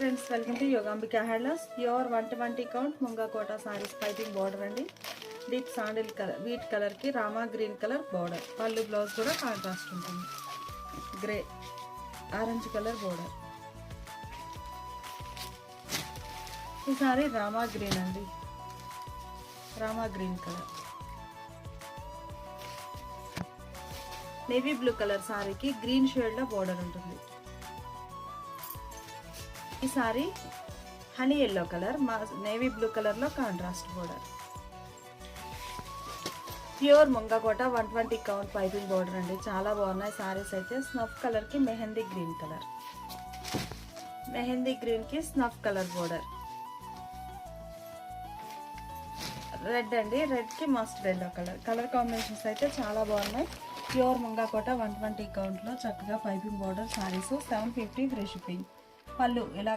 Friends, welcome to Yogambika handlooms. Pure 120 count Munga Kota saris piping border అండి. Deep sandal colour wheat కలర్కి Rama green colour border. పళ్ళు blouse కూడా contrast ఉంటుంది. Grey orange colour border. ఈ sari Rama green అండి, Rama green colour. Navy blue colour సారీకి green షేడ్లో border ఉంటుంది. ఈ సారీ హనీ ఎల్లో కలర్, మా నేవీ బ్లూ కలర్లో contrast border. Pure Mungakota 120 count piping border అండి. చాలా బాగున్నాయి సారీస్ అయితే. స్నఫ్ కలర్కి మెహందీ గ్రీన్ కలర్, మెహందీ గ్రీన్కి స్నఫ్ కలర్ బోర్డర్. రెడ్ అండి, రెడ్కి mustard yellow colour. Colour combinations అయితే చాలా బాగున్నాయి. ప్యూర్ ముంగకోట 120 కౌంట్లో చక్కగా piping border saris. 750 free shipping. పళ్ళు ఇలా